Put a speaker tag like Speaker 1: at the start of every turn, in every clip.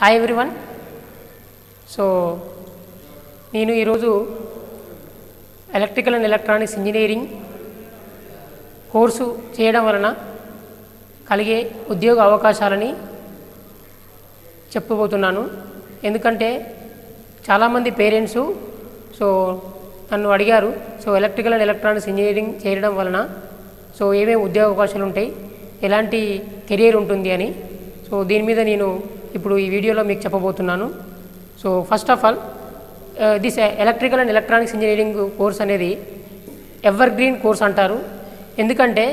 Speaker 1: Hi everyone. So నేను ఈరోజు electrical and electronics engineering course చేయడం వలన కలిగే ఉద్యోగ అవకాశాలని చెప్పబోతున్నాను. ఎందుకంటే చాలామంది పేరెంట్స్ నన్ను అడిగారు, ఎలక్ట్రికల్ అండ్ ఎలక్ట్రానిక్స్ ఇంజనీరింగ్ చేయడం వలన ఏమేమి ఉద్యోగ అవకాశాలు ఉంటాయి, ఎలాంటి కెరీర్ ఉంటుంది అని. దీని మీద నేను ఇప్పుడు ఈ వీడియోలో మీకు చెప్పబోతున్నాను. First of all this electrical and electronics engineering course అనేది ఎవర్ గ్రీన్ కోర్స్ అంటారు. ఎందుకంటే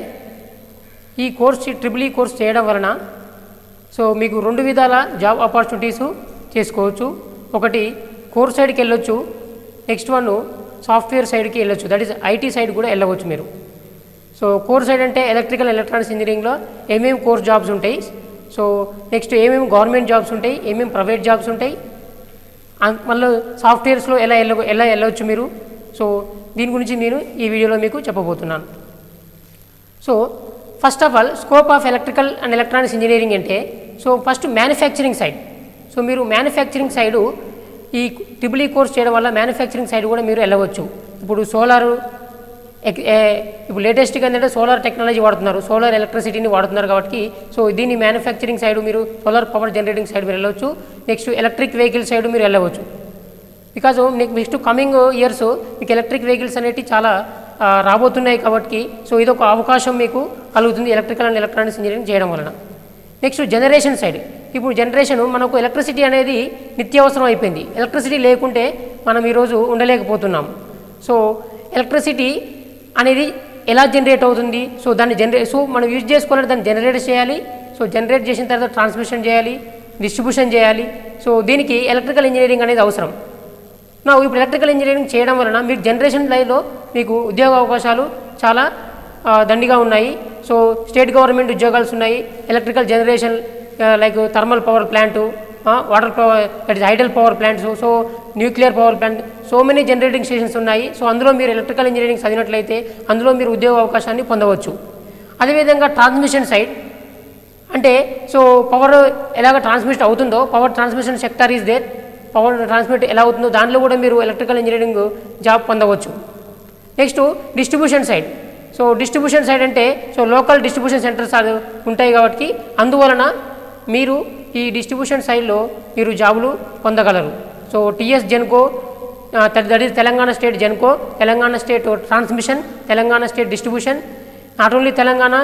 Speaker 1: ఈ కోర్స్ ట్రిపుల్ ఈ కోర్స్ చేయడం వలన మీకు రెండు విధాల జాబ్ ఆపర్చునిటీస్ చేసుకోవచ్చు. ఒకటి కోర్ సైడ్కి వెళ్ళొచ్చు, నెక్స్ట్ వన్ సాఫ్ట్వేర్ సైడ్కి వెళ్ళొచ్చు, దట్ ఈస్ ఐటీ సైడ్ కూడా వెళ్ళవచ్చు మీరు. కోర్ సైడ్ అంటే ఎలక్ట్రికల్ ఎలక్ట్రానిక్స్ ఇంజనీరింగ్లో ఏమేమి కోర్స్ జాబ్స్ ఉంటాయి, నెక్స్ట్ ఏమేమి గవర్నమెంట్ జాబ్స్ ఉంటాయి, ఏమేమి ప్రైవేట్ జాబ్స్ ఉంటాయి, మళ్ళీ సాఫ్ట్వేర్స్లో ఎలా వెళ్ళవచ్చు మీరు. దీని గురించి నేను ఈ వీడియోలో మీకు చెప్పబోతున్నాను. First of all scope of electrical and electronics engineering అంటే ఫస్ట్ మ్యానుఫ్యాక్చరింగ్ సైడ్. మీరు మ్యానుఫ్యాక్చరింగ్ సైడు ఈ ట్రిపుల్ ఈ కోర్స్ చేయడం వల్ల మ్యానుఫ్యాక్చరింగ్ సైడ్ కూడా మీరు వెళ్ళవచ్చు. ఇప్పుడు ఇప్పుడు లేటెస్ట్గా ఏంటంటే సోలార్ టెక్నాలజీ వాడుతున్నారు, సోలార్ ఎలక్ట్రిసిటీని వాడుతున్నారు కాబట్టి దీన్ని మ్యానుఫ్యాక్చరింగ్ సైడ్ మీరు సోలార్ పవర్ జనరేటింగ్ సైడ్ మీరు వెళ్ళవచ్చు. నెక్స్ట్ ఎలక్ట్రిక్ వెహికల్ సైడ్ మీరు వెళ్ళవచ్చు. బికాజ్ నెక్స్ట్ కమింగ్ ఇయర్స్ మీకు ఎలక్ట్రిక్ వెహికల్స్ అనేవి చాలా రాబోతున్నాయి కాబట్టి ఇదొక అవకాశం మీకు కలుగుతుంది ఎలక్ట్రికల్ అండ్ ఎలక్ట్రానిక్స్ ఇంజనీరింగ్ చేయడం వలన. Next generation side. ఇప్పుడు జనరేషన్ మనకు ఎలక్ట్రిసిటీ అనేది నిత్యావసరం అయిపోయింది. ఎలక్ట్రిసిటీ లేకుంటే మనం ఈరోజు ఉండలేకపోతున్నాం. ఎలక్ట్రిసిటీ అనేది ఎలా జనరేట్ అవుతుంది, దాన్ని మనం యూజ్ చేసుకోవాలంటే దాన్ని జనరేట్ చేయాలి. జనరేట్ చేసిన తర్వాత ట్రాన్స్మిషన్ చేయాలి, డిస్ట్రిబ్యూషన్ చేయాలి. దీనికి ఎలక్ట్రికల్ ఇంజనీరింగ్ అనేది అవసరం. ఇప్పుడు ఎలక్ట్రికల్ ఇంజనీరింగ్ చేయడం వలన మీకు జనరేషన్ లైన్లో మీకు ఉద్యోగ అవకాశాలు చాలా దండిగా ఉన్నాయి. స్టేట్ గవర్నమెంట్ ఉద్యోగాలు ఉన్నాయి, electrical generation like thermal power plant, water power, that is hydel power plants, nuclear power plant, many generating stations ఉన్నాయి. అందులో మీరు ఎలక్ట్రికల్ ఇంజనీరింగ్ చదివినట్లయితే అందులో మీరు ఉద్యోగ అవకాశాన్ని పొందవచ్చు. అదేవిధంగా ట్రాన్స్మిషన్ సైడ్ అంటే పవర్ ఎలాగ ట్రాన్స్మిట్ అవుతుందో, power transmission sector is there, power transmit ఎలా అవుతుందో దాంట్లో కూడా మీరు ఎలక్ట్రికల్ ఇంజనీరింగ్ జాబ్ పొందవచ్చు. Next distribution side. Distribution side అంటే లోకల్ డిస్ట్రిబ్యూషన్ సెంటర్స్ ఉంటాయి కాబట్టి అందువలన మీరు ఈ డిస్ట్రిబ్యూషన్ సైడ్లో మీరు జాబులు పొందగలరు. TS Genco, that is Telangana state Genco, Telangana state transmission, Telangana state distribution, not only Telangana,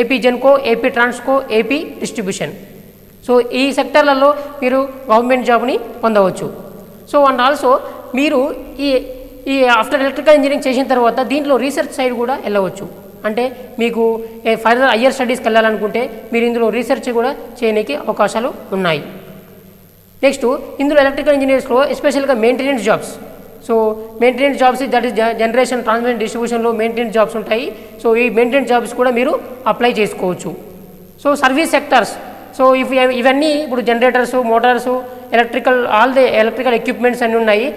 Speaker 1: AP Genco, AP Transco, AP distribution. ఈ సెక్టర్లలో మీరు గవర్నమెంట్ జాబ్ని పొందవచ్చు. అండ్ ఆల్సో మీరు ఈ ఆఫ్టర్ ఎలక్ట్రికల్ ఇంజనీరింగ్ చేసిన తర్వాత దీంట్లో రీసెర్చ్ సైడ్ కూడా వెళ్ళవచ్చు. అంటే మీకు ఫర్దర్ హయ్యర్ స్టడీస్కి వెళ్ళాలనుకుంటే మీరు ఇందులో రీసెర్చ్ కూడా చేయడానికి అవకాశాలు ఉన్నాయి. నెక్స్ట్ ఇందులో ఎలక్ట్రికల్ ఇంజనీర్స్లో ఎస్పెషల్గా maintenance jobs. Maintenance jobs that is generation, transmission, డిస్ట్రిబ్యూషన్లో మెయింటెనెన్స్ జాబ్స్ ఉంటాయి. ఈ మెయింటెనెన్స్ జాబ్స్ కూడా మీరు అప్లై చేసుకోవచ్చు. Service sectors. ఇవన్నీ ఇప్పుడు generators, motors, all the electrical equipments అన్నీ ఉన్నాయి.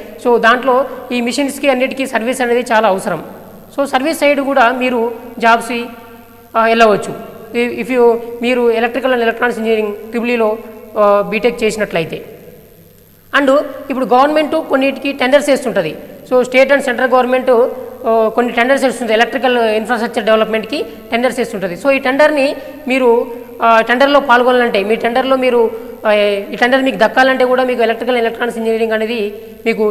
Speaker 1: దాంట్లో ఈ మిషన్స్కి అన్నిటికీ సర్వీస్ అనేది చాలా అవసరం. సర్వీస్ సైడ్ కూడా మీరు జాబ్స్ వెళ్ళవచ్చు మీరు electrical and electronics engineering triple BTech చేసినట్లయితే. అండ్ ఇప్పుడు గవర్నమెంట్ కొన్నిటికి టెండర్స్ వేస్తుంటుంది. స్టేట్ అండ్ సెంట్రల్ గవర్నమెంట్ కొన్ని టెండర్స్ వేస్తుంది, ఎలక్ట్రికల్ ఇన్ఫ్రాస్ట్రక్చర్ డెవలప్మెంట్కి టెండర్స్ వేస్తుంటుంది. ఈ టెండర్ని మీరు టెండర్లో పాల్గొనాలంటే ఈ టెండర్ మీకు దక్కాలంటే కూడా మీకు ఎలక్ట్రికల్ ఎలక్ట్రానిక్స్ ఇంజనీరింగ్ అనేది మీకు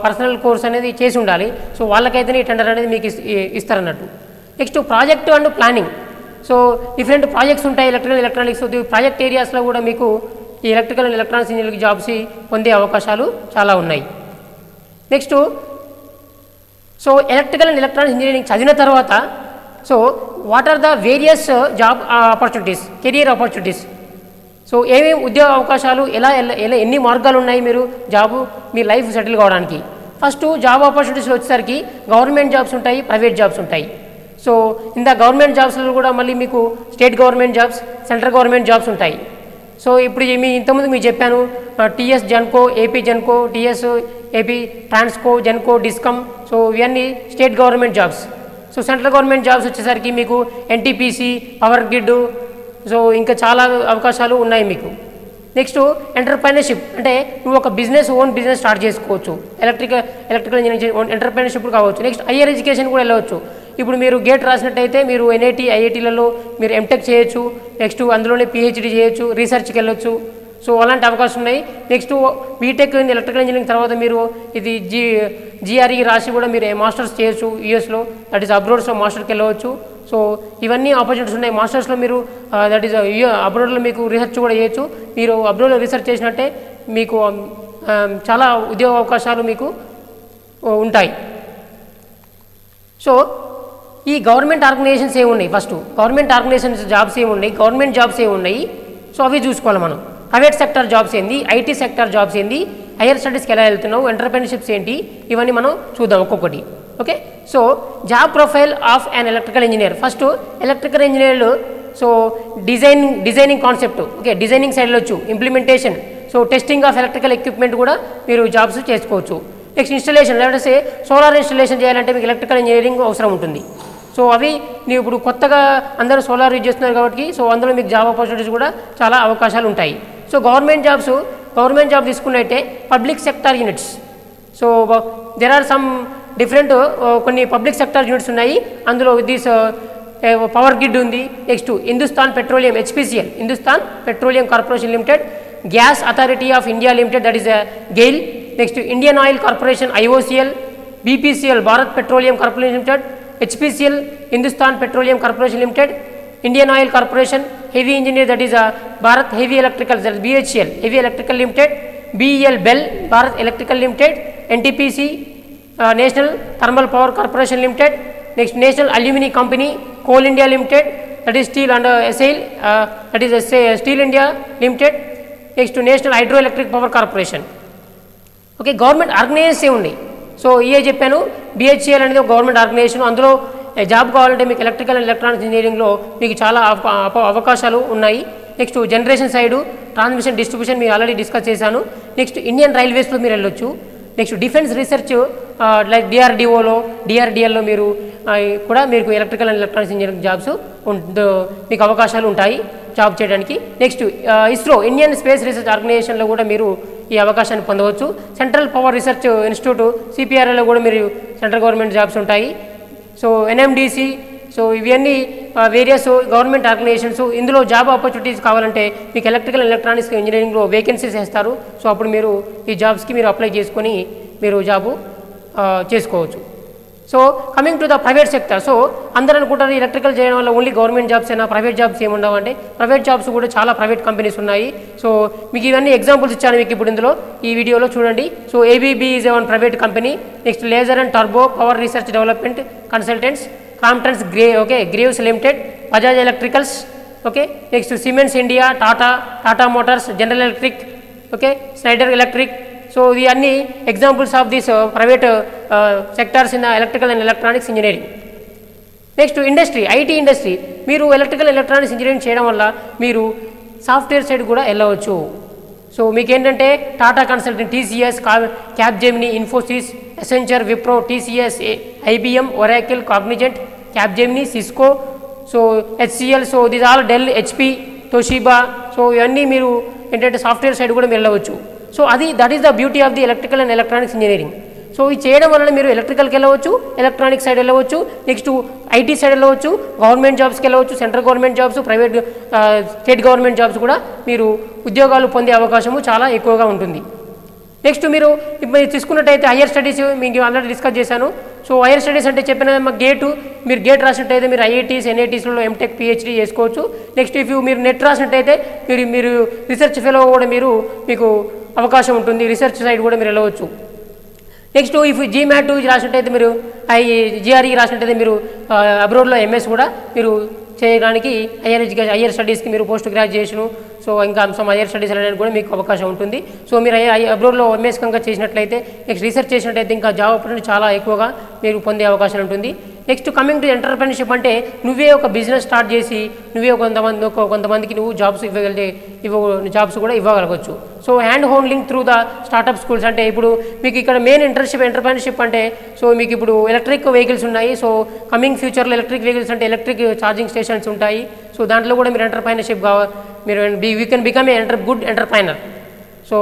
Speaker 1: పర్సనల్ కోర్స్ అనేది చేసి ఉండాలి. వాళ్ళకైతేనే ఈ టెండర్ అనేది మీకు ఇస్తారన్నట్టు. Next project and planning. Different projects ఉంటాయి ఎలక్ట్రికల్ ఎలక్ట్రానిక్స్. ప్రాజెక్ట్ ఏరియాస్లో కూడా మీకు ఈ electrical and electronics engineering jobs పొందే అవకాశాలు చాలా ఉన్నాయి. Next electrical and electronics engineering చదివిన తర్వాత what are the various job opportunities, career opportunities. ఏమేమి ఉద్యోగ అవకాశాలు, ఎలా ఎన్ని మార్గాలు ఉన్నాయి మీరు మీ లైఫ్ సెటిల్ కావడానికి. ఫస్ట్ జాబ్ ఆపర్చునిటీస్లో వచ్చేసరికి గవర్నమెంట్ జాబ్స్ ఉంటాయి, ప్రైవేట్ జాబ్స్ ఉంటాయి. ఇంత గవర్నమెంట్ జాబ్స్లో కూడా మళ్ళీ మీకు state government jobs, central government jobs ఉంటాయి. ఇప్పుడు ఇంతకుముందు మీకు చెప్పాను TS Genco, AP Genco, TS AP Transco, Genco, Discom. ఇవన్నీ state government jobs. Central government jobs వచ్చేసరికి మీకు ఎన్టీపీసీ, పవర్ గ్రిడ్, ఇంకా చాలా అవకాశాలు ఉన్నాయి మీకు. నెక్స్ట్ ఎంటర్‌ప్రెన్యూర్‌షిప్ అంటే నువ్వు ఒక ఓన్ బిజినెస్ స్టార్ట్ చేసుకోవచ్చు. ఎలక్ట్రికల్ ఇంజనీరింగ్ ఎంటర్‌ప్రెన్యూర్‌షిప్ కావచ్చు. నెక్స్ట్ హైయర్ ఎడ్యుకేషన్ కూడా వెళ్ళవచ్చు. ఇప్పుడు మీరు గేట్ రాసినట్టయితే మీరు ఎన్ఐటి, ఐఐటీలలో మీరు ఎంటెక్ చేయొచ్చు. నెక్స్ట్ అందులోనే పిహెచ్డి చేయొచ్చు, రీసెర్చ్కి వెళ్ళొచ్చు. సో అలాంటి అవకాశం ఉన్నాయి. నెక్స్ట్ బీటెక్ ఎలక్ట్రికల్ ఇంజనీరింగ్ తర్వాత మీరు ఇది జిఆర్ఈ రాసి కూడా మీరు మాస్టర్స్ చేయొచ్చు యూఎస్లో, దట్ ఈస్ అబ్రోడ్స్లో మాస్టర్కి వెళ్ళవచ్చు. సో ఇవన్నీ ఆపర్చునిటీస్ ఉన్నాయి. మాస్టర్స్లో మీరు దట్ ఈస్ అబ్రోడ్లో మీకు రీసెర్చ్ కూడా చేయొచ్చు. మీరు అబ్రోడ్లో రీసెర్చ్ చేసినట్టే మీకు చాలా ఉద్యోగ అవకాశాలు మీకు ఉంటాయి. సో ఈ గవర్నమెంట్ ఆర్గనైజేషన్స్ ఏమున్నాయి, ఫస్ట్ గవర్నమెంట్ ఆర్గనైజేషన్స్ జాబ్స్ ఏమున్నాయి, గవర్నమెంట్ జాబ్స్ ఏమున్నాయి, సో అవి చూసుకోవాలి మనం. ప్రైవేట్ సెక్టర్ జాబ్స్ ఏంది, ఐటీ సెక్టర్ జాబ్స్ ఏంది, హైయర్ స్టడీస్కి ఎలా వెళ్తున్నావు, ఎంటర్‌ప్రెన్యూర్‌షిప్స్ ఏంటి, ఇవన్నీ మనం చూద్దాం ఒక్కొక్కటి. Okay, so job profile of an electrical engineer. First electrical ఇంజనీర్లు so designing concept, okay designing side వెళ్ళొచ్చు, implementation, so testing of electrical equipment కూడా మీరు జాబ్స్ చేసుకోవచ్చు. నెక్స్ట్ ఇన్స్టలేషన్, లేకపోతే సోలార్ ఇన్స్టలేషన్ చేయాలంటే మీకు ఎలక్ట్రికల్ ఇంజనీరింగ్ అవసరం ఉంటుంది. సో అవి ನೀವು ఇప్పుడు కొత్తగా అందరూ సోలార్ యూజ్ చేస్తున్నారు కాబట్టి సో అందులో మీకు జాబ్ ఆపర్చునిటీస్ కూడా చాలా అవకాశాలు ఉంటాయి. సో గవర్నమెంట్ జాబ్ తీసుకున్నట్టే public sector units. So there are some different కొన్ని పబ్లిక్ సెక్టార్ యూనిట్స్ ఉన్నాయి. అందులో దిస్ పవర్ గ్రిడ్ ఉంది. Next Hindustan petroleum HPCL, Hindustan petroleum corporation limited, gas authority of India limited that is GAIL, next Indian oil corporation IOCL, BPCL Bharat petroleum corporation limited, HPCL Hindustan petroleum corporation limited, Indian oil corporation heavy engineer that is Bharat heavy electrical BHEL heavy electrical limited, BEL BEL Bharat electrical limited, NTPC national thermal power corporation limited, next national aluminium company coal India limited that is steel and SAIL that is steel India limited, next national hydro electric power corporation. Okay, government organizations ఉన్నాయి. So ఇవే చెప్పాను. BHEL అనేది ఒక government organisation. అందులో job కావాలంటే మీకు electrical and electronics ఇంజనీరింగ్లో మీకు చాలా అవకాశాలు ఉన్నాయి. Next generation side transmission distribution మీరు ఆల్రెడీ డిస్కస్ చేశాను. నెక్స్ట్ ఇండియన్ రైల్వేస్లో మీరు వెళ్ళొచ్చు. నెక్స్ట్ డిఫెన్స్ రీసెర్చ్ లైక్ డిఆర్డిఎల్లో మీరు కూడా మీకు electrical and electronics engineering jobs మీకు అవకాశాలు ఉంటాయి జాబ్ చేయడానికి. Next ISRO Indian space research ఆర్గనైజేషన్లో కూడా మీరు ఈ అవకాశాన్ని పొందవచ్చు. సెంట్రల్ పవర్ రీసెర్చ్ ఇన్స్టిట్యూట్ సిపిఆర్ఐలో కూడా మీరు సెంట్రల్ గవర్నమెంట్ జాబ్స్ ఉంటాయి. సో ఎన్ఎండిసి, సో ఇవన్నీ వేరియస్ గవర్నమెంట్ ఆర్గనైజేషన్స్. ఇందులో జాబ్ ఆపర్చునిటీస్ కావాలంటే మీకు ఎలక్ట్రికల్ అండ్ ఎలక్ట్రానిక్స్ ఇంజనీరింగ్లో వేకెన్సీస్ వేస్తారు. సో అప్పుడు మీరు ఈ జాబ్స్కి మీరు అప్లై చేసుకొని మీరు జాబు చేసుకోవచ్చు. So coming to the private sector. So అందరూ అనుకుంటారు ఎలక్ట్రికల్ చేయడం వల్ల ఓన్లీ గవర్నమెంట్ జాబ్స్ అయినా, ప్రైవేట్ జాబ్స్ ఏముండవు అంటే ప్రైవేట్ జాబ్స్ కూడా చాలా ప్రైవేట్ కంపెనీస్ ఉన్నాయి. సో మీకు ఇవన్నీ ఎగ్జాంపుల్స్ ఇచ్చాను మీకు ఇప్పుడు ఇందులో ఈ వీడియోలో చూడండి. So ABB is one private company. Next laser and turbo power research development consultants, Crompton's Greaves limited, Bajaj electricals, okay next cements India, Tata motors, general electric, okay Schneider electric. So ఇది అన్ని examples of this private sectors in electrical and electronics engineering. Next industry, IT industry. మీరు electrical electronics engineering చేయడం వల్ల మీరు software side కూడా వెళ్ళవచ్చు. So మీకు ఏంటంటే Tata consultant, TCS, Capgemini, Infosys, Accenture, Wipro, TCS, IBM, Oracle, Cognizant, Capgemini, Cisco, so HCL, so this all Dell, HP, Toshiba. So ఇవన్నీ మీరు ఏంటంటే సాఫ్ట్వేర్ సైడ్ కూడా వెళ్ళవచ్చు. So that is the beauty of the electrical and electronics engineering. So ఇది చేయడం వలన మీరు ఎలక్ట్రికల్కి వెళ్ళవచ్చు, ఎలక్ట్రానిక్ సైడ్ వెళ్ళవచ్చు, నెక్స్ట్ ఐటీ సైడ్ వెళ్ళవచ్చు, గవర్నమెంట్ జాబ్స్కి వెళ్ళవచ్చు, central government jobs, private state government jobs కూడా మీరు ఉద్యోగాలు పొందే అవకాశము చాలా ఎక్కువగా ఉంటుంది. నెక్స్ట్ మీరు తీసుకున్నట్టయితే హైయర్ స్టడీస్ మీకు ఆల్రెడీ డిస్కస్ చేశాను. సో హైయర్ స్టడీస్ అంటే చెప్పిన మీరు గేట్ రాసినట్టయితే మీరు ఐఐటీస్, ఎన్ఐటీస్లో ఎంటెక్, పిహెచ్డీ చేసుకోవచ్చు. నెక్స్ట్ మీరు నెట్ రాసినట్టయితే మీరు రీసెర్చ్ ఫెలో కూడా మీకు అవకాశం ఉంటుంది, రీసెర్చ్ సైడ్ కూడా మీరు వెళ్ళవచ్చు. నెక్స్ట్ జీమ్యాట్ రాసినట్టయితే మీరు జిఆర్ఈ రాసినట్టయితే మీరు అబ్రోడ్లో ఎంఎస్ కూడా మీరు చేయడానికి హైయర్ స్టడీస్కి మీరు పోస్ట్ గ్రాడ్యుయేషను, సో ఇంకా సమ్ హైయర్ స్టడీస్ అనేది కూడా మీకు అవకాశం ఉంటుంది. సో మీరు అబ్రోడ్లో ఎంఎస్ కనుక చేసినట్లయితే, నెక్స్ట్ రీసెర్చ్ చేసినట్లయితే ఇంకా జాబ్ ఆపర్చునిటీ చాలా ఎక్కువగా మీరు పొందే అవకాశం ఉంటుంది. నెక్స్ట్ కమింగ్ టు ఎంటర్‌ప్రెన్యూర్‌షిప్ అంటే నువ్వే ఒక బిజినెస్ స్టార్ట్ చేసి నువ్వే కొంతమందికి నువ్వు జాబ్స్ జాబ్స్ కూడా ఇవ్వగలగవచ్చు. So hand holding through the startup schools అంటే ఇప్పుడు మీకు ఇక్కడ మెయిన్ ఎంటర్‌ప్రెన్యూర్‌షిప్ అంటే సో మీకు ఇప్పుడు ఎలక్ట్రిక్ వెహికల్స్ ఉన్నాయి. సో కమింగ్ ఫ్యూచర్లో ఎలక్ట్రిక్ వెహికల్స్ అంటే ఎలక్ట్రిక్ ఛార్జింగ్ స్టేషన్స్ ఉంటాయి. సో దాంట్లో కూడా మీరు ఎంటర్‌ప్రెన్యూర్‌షిప్ మీరు we can become a good entrepreneur. So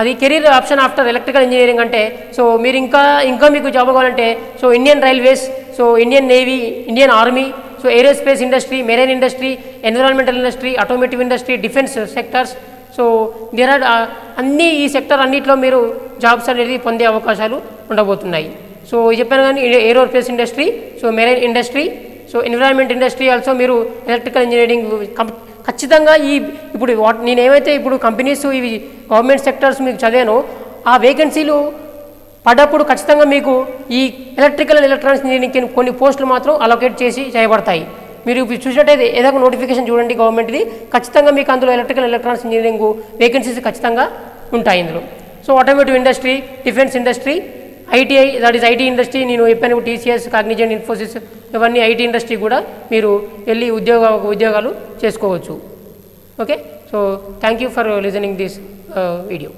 Speaker 1: అది career option after electrical engineering అంటే, సో మీరు ఇంకా మీకు జాబ్ కావాలంటే so Indian railways, so Indian navy, Indian army, so aerospace industry, marine industry, environmental industry, automotive industry, defence sectors, so there are అన్ని ఈ sector అన్నింటిలో మీరు జాబ్స్ అనేది పొందే అవకాశాలు ఉండబోతున్నాయి. సో చెప్పాను కానీ aerospace industry, so marine industry, so environment industry also మీరు ఎలక్ట్రికల్ ఇంజనీరింగ్ ఖచ్చితంగా ఇప్పుడు నేనేమైతే ఇప్పుడు కంపెనీస్ ఇవి గవర్నమెంట్ సెక్టర్స్ మీకు చదివానో ఆ వేకెన్సీలు పడ్డప్పుడు ఖచ్చితంగా మీకు ఈ ఎలక్ట్రికల్ అండ్ ఎలక్ట్రానిక్స్ ఇంజనీరింగ్కి కొన్ని పోస్టులు మాత్రం అలొకేట్ చేసి చేయబడతాయి. మీరు ఇప్పుడు చూసినట్టయితే ఏదో ఒక నోటిఫికేషన్ చూడండి గవర్నమెంట్ది, ఖచ్చితంగా మీకు అందులో ఎలక్ట్రికల్ ఎలక్ట్రానిక్స్ ఇంజనీరింగ్ వేకెన్సీస్ ఖచ్చితంగా ఉంటాయి ఇందులో. So automotive industry, defence industry, ITI that is IT industry, నేను చెప్పాను టీసీఎస్, కాగ్నిజెంట్, ఇన్ఫోసిస్, ఇవన్నీ ఐటీ ఇండస్ట్రీ కూడా మీరు వెళ్ళి ఉద్యోగాలు చేసుకోవచ్చు. Okay, so thank you for listening this video.